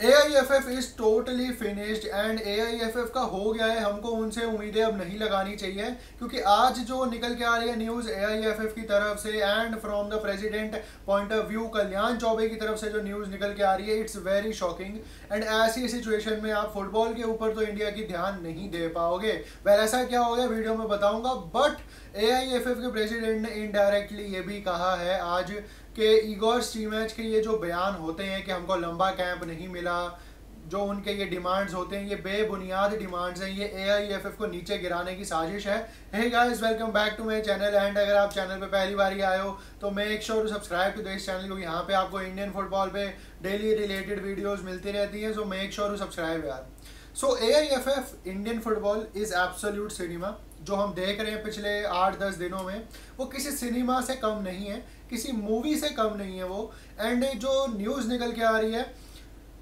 AIFF is totally finished and AIFF का हो गया है। हमको उनसे उम्मीदें अब नहीं लगानी चाहिए, क्योंकि आज जो निकल के आ रही है न्यूज़ AIFF की तरफ से and from the president point of view, Kalyan Chaubey की तरफ से जो न्यूज़ निकल के आ रही है, इट्स वेरी शॉकिंग। एंड ऐसी सिचुएशन में आप फुटबॉल के ऊपर तो इंडिया की ध्यान नहीं दे पाओगे। वेल ऐसा क्या हो गया वीडियो में बताऊंगा, बट AIFF के प्रेसिडेंट ने इनडायरेक्टली ये भी कहा है आज कि इगोर स्टीमैच के ये जो बयान होते हैं कि हमको लंबा कैंप नहीं मिला, जो उनके ये डिमांड्स होते हैं, ये बेबुनियाद डिमांड्स हैं, ये AIFF को नीचे गिराने की साजिश है। Hey guys, welcome back to my channel and अगर आप चैनल पे पहली बार ही आए हो तो make sure to subscribe to this channel, क्योंकि यहाँ पे आपको इंडियन फुटबॉल पे डेली रिलेटेड वीडियोस मिलती रहती हैं। So make sure to subscribe यार। So AIFF Indian football is absolute cinema. जो हम देख रहे हैं पिछले 8-10 दिनों में, वो किसी सिनेमा से कम नहीं है, किसी मूवी से कम नहीं है वो। एंड जो न्यूज़ निकल के आ रही है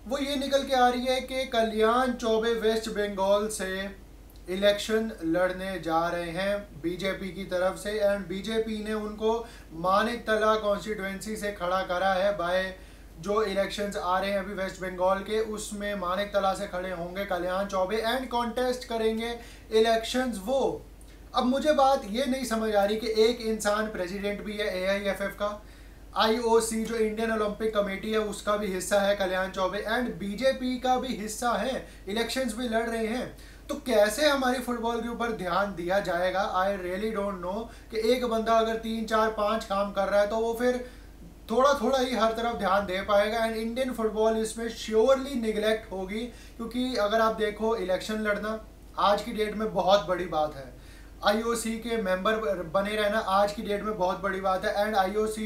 वो ये निकल के आ रही है कि कल्याण चौबे वेस्ट बंगाल से इलेक्शन लड़ने जा रहे हैं बीजेपी की तरफ से। एंड बीजेपी ने उनको मानिकतला कॉन्स्टिट्यूएंसी से खड़ा करा है बाय जो इलेक्शंस आ रहे हैं अभी वेस्ट बंगाल के, उसमें मानिकतला से खड़े होंगे कल्याण चौबे एंड कॉन्टेस्ट करेंगे इलेक्शंस वो। अब मुझे बात ये नहीं समझ आ रही कि एक इंसान प्रेसिडेंट भी है AIFF का, IOC जो इंडियन ओलंपिक कमेटी है उसका भी हिस्सा है कल्याण चौबे, एंड बीजेपी का भी हिस्सा है, इलेक्शंस भी लड़ रहे हैं। तो कैसे हमारी फुटबॉल के ऊपर ध्यान दिया जाएगा? आई रियली डोंट नो कि एक बंदा अगर 3-4-5 काम कर रहा है तो वो फिर थोड़ा थोड़ा ही हर तरफ ध्यान दे पाएगा। एंड इंडियन फुटबॉल इसमें श्योरली निगलेक्ट होगी, क्योंकि अगर आप देखो इलेक्शन लड़ना आज की डेट में बहुत बड़ी बात है, IOC के मेंबर बने रहना आज की डेट में बहुत बड़ी बात है। एंड IOC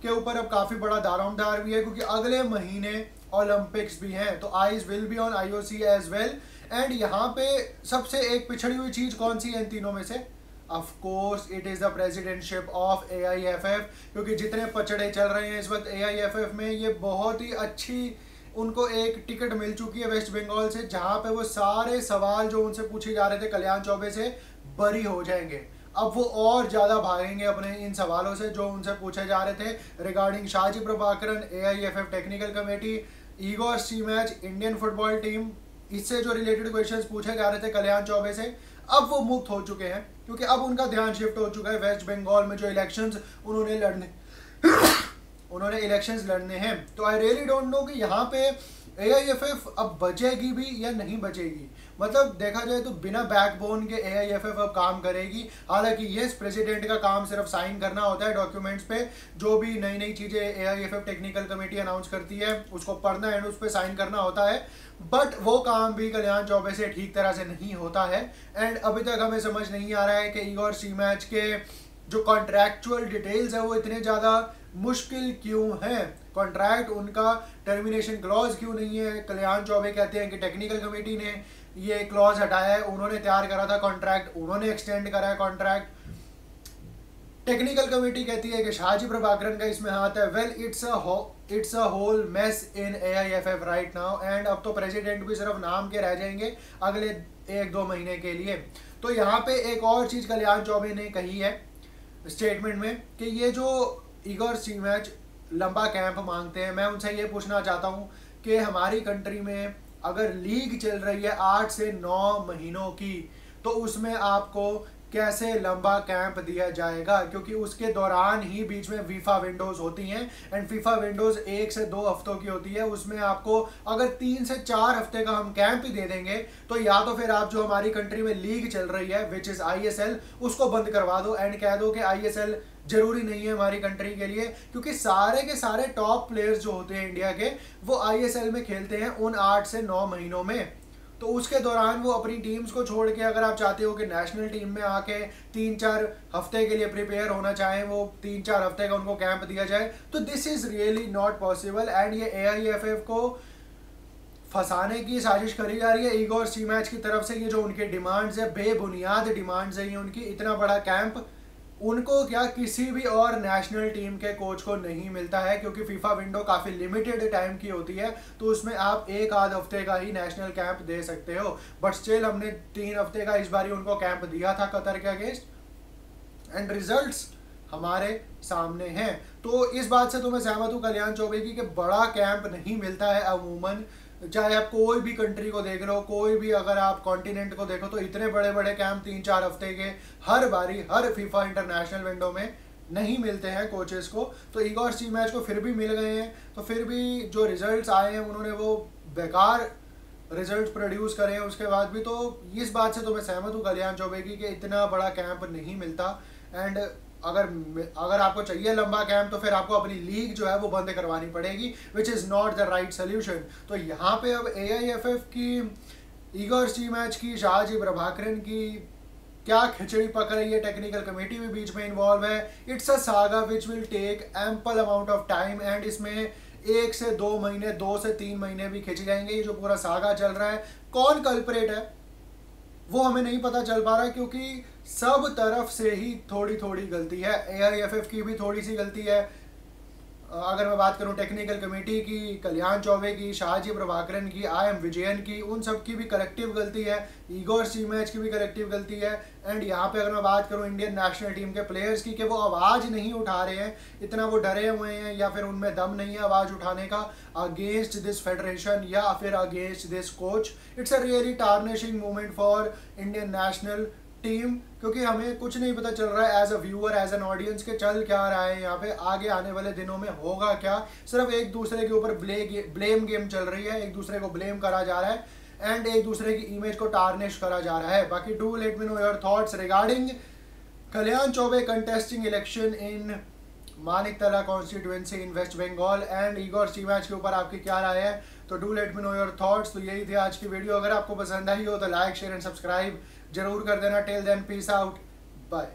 के ऊपर अब काफ़ी बड़ा दारोमदार भी है, क्योंकि अगले महीने ओलंपिक्स भी हैं, तो eyes will be on IOC as well. And यहाँ पे सबसे एक पिछड़ी हुई चीज़ कौन सी है इन तीनों में से? Of course it is the presidentship of AIFF, क्योंकि जितने पचड़े चल रहे हैं इस वक्त AIFF में, ये बहुत ही अच्छी उनको एक टिकट मिल चुकी है वेस्ट बंगाल से, जहाँ पे वो सारे सवाल जो उनसे पूछे जा रहे थे कल्याण चौबे से बरी हो जाएंगे। अब वो और ज़्यादा भागेंगे अपने इन सवालों से जो उनसे पूछे जा रहे थे regarding Shaji Prabhakaran, AIFF technical committee, Igor Stimac, Indian football team, इससे जो रिलेटेड क्वेश्चंस पूछे जा रहे थे कल्याण चौबे से। अब वो मुक्त हो चुके हैं, क्योंकि अब उनका ध्यान शिफ्ट हो चुका है वेस्ट बंगाल में जो इलेक्शंस उन्होंने इलेक्शंस लड़ने हैं। तो आई रियली डोंट नो कि यहाँ पे AIFF अब बचेगी भी या नहीं बचेगी। मतलब देखा जाए तो बिना बैकबोन के AIFF अब काम करेगी। हालांकि यस, प्रेसिडेंट का काम सिर्फ साइन करना होता है डॉक्यूमेंट्स पे, जो भी नई नई चीज़ें AIFF टेक्निकल कमेटी अनाउंस करती है उसको पढ़ना एंड उस पर साइन करना होता है, बट वो काम भी कल्याण चौबे से ठीक तरह से नहीं होता है। एंड अभी तक हमें समझ नहीं आ रहा है कि इगोर स्टीमैच के जो कॉन्ट्रैक्चुअल डिटेल्स है वो इतने ज़्यादा मुश्किल क्यों है, कॉन्ट्रैक्ट उनका टर्मिनेशन क्लॉज क्यों नहीं है। कल्याण चौबे कहते हैं कि टेक्निकल कमेटी ने ये क्लॉज हटाया है, उन्होंने तैयार करा था कॉन्ट्रैक्ट, उन्होंने एक्सटेंड करा है कॉन्ट्रैक्ट। टेक्निकल कमेटी कहती है कि शाहजी प्रभाकरन का इसमें हाथ है। Well it's a whole mess in AIFF right now. And अब तो प्रेसिडेंट भी सिर्फ नाम के रह जाएंगे अगले 1-2 महीने के लिए। तो यहाँ पे एक और चीज़ कल्याण चौबे ने कही है स्टेटमेंट में कि ये जो इगोर स्टीमैच लंबा कैंप मांगते हैं, मैं उनसे ये पूछना चाहता हूँ कि हमारी कंट्री में अगर लीग चल रही है 8 से 9 महीनों की, तो उसमें आपको कैसे लंबा कैंप दिया जाएगा? क्योंकि उसके दौरान ही बीच में फीफा विंडोज होती हैं एंड फीफा विंडोज 1 से 2 हफ्तों की होती है। उसमें आपको अगर 3 से 4 हफ्ते का हम कैंप ही दे देंगे तो या तो फिर आप जो हमारी कंट्री में लीग चल रही है विच इज़ ISL उसको बंद करवा दो एंड कह दो कि ISL जरूरी नहीं है हमारी कंट्री के लिए, क्योंकि सारे के सारे टॉप प्लेयर्स जो होते हैं इंडिया के वो ISL में खेलते हैं उन 8 से 9 महीनों में। तो उसके दौरान वो अपनी टीम्स को छोड़ के अगर आप चाहते हो कि नेशनल टीम में आके 3-4 हफ्ते के लिए प्रिपेयर होना चाहें, वो 3-4 हफ्ते का उनको कैंप दिया जाए, तो this is really not possible. And ये AIFF को फंसाने की साजिश करी जा रही है इगोर स्टीमैच की तरफ से। ये जो उनके डिमांड्स है, बेबुनियाद डिमांड्स है ये उनकी, इतना बड़ा कैंप उनको क्या किसी भी और नेशनल टीम के कोच को नहीं मिलता है, क्योंकि फीफा विंडो काफ़ी लिमिटेड टाइम की होती है, तो उसमें आप 1-आध हफ्ते का ही नेशनल कैंप दे सकते हो। बट स्टिल हमने 3 हफ्ते का इस बार उनको कैंप दिया था कतर के अगेंस्ट एंड रिजल्ट्स हमारे सामने हैं। तो इस बात से तो मैं सहमत हूँ कल्याण चौबे की कि बड़ा कैंप नहीं मिलता है अमूमन चाहे आप कोई भी कंट्री को देख लो, कोई भी अगर आप कॉन्टिनेंट को देखो, तो इतने बड़े बड़े कैंप 3-4 हफ्ते के हर बारी हर फीफा इंटरनेशनल विंडो में नहीं मिलते हैं कोचेस को। तो इगोर स्टीमैच को फिर भी मिल गए हैं, तो फिर भी जो रिजल्ट्स आए हैं उन्होंने वो बेकार रिजल्ट प्रोड्यूस करे हैं उसके बाद भी। तो इस बात से तो मैं सहमत हूँ कल्याण चौबे की कि इतना बड़ा कैंप नहीं मिलता। एंड अगर आपको चाहिए लंबा कैंप, तो फिर आपको अपनी लीग जो है वो बंद करवानी पड़ेगी, which is not the right solution. तो यहाँ पे अब AIFF की, इगोर स्टीमैच की, शाहजी प्रभाकरन की क्या खिचड़ी पक रही है, टेक्निकल कमेटी भी बीच में इन्वॉल्व है। It's a saga which will take ample amount of time, and इसमें 1 से 2 महीने, 2 से 3 महीने भी खिंच जाएंगे। ये जो पूरा सागा चल रहा है, कौन कल्परेट है वो हमें नहीं पता चल पा रहा, क्योंकि सब तरफ से ही थोड़ी थोड़ी गलती है। AIFF की भी थोड़ी सी गलती है, अगर मैं बात करूं टेक्निकल कमेटी की, कल्याण चौबे की, शाहजी प्रभाकरन की, IM विजयन की, उन सब की भी कलेक्टिव गलती है। इगोर स्टीमैच की भी कलेक्टिव गलती है। एंड यहाँ पे अगर मैं बात करूं इंडियन नेशनल टीम के प्लेयर्स की, कि वो आवाज़ नहीं उठा रहे हैं, इतना वो डरे हुए हैं या फिर उनमें दम नहीं है आवाज़ उठाने का अगेंस्ट दिस फेडरेशन या फिर against this coach. It's a really tarnishing moment for Indian national team, क्योंकि हमें कुछ नहीं पता चल रहा है as a viewer, as an audience के चल क्या रहा है यहाँ पे, आगे आने वाले दिनों में होगा क्या। सिर्फ एक दूसरे के ऊपर ब्लेम गेम चल रही है, एक दूसरे को ब्लेम करा जा रहा है एंड एक दूसरे की इमेज को टार्निश करा जा रहा है। बाकी do let me know your thoughts regarding Kalyan Chaubey contesting election in Maniktala constituency in West Bengal, and Igor Stimac के ऊपर आपकी क्या राय है। तो do let me know your thoughts. तो यही थी आज की वीडियो। अगर आपको पसंद आई हो तो लाइक, शेयर एंड सब्सक्राइब जरूर कर देना। Till then peace out, bye.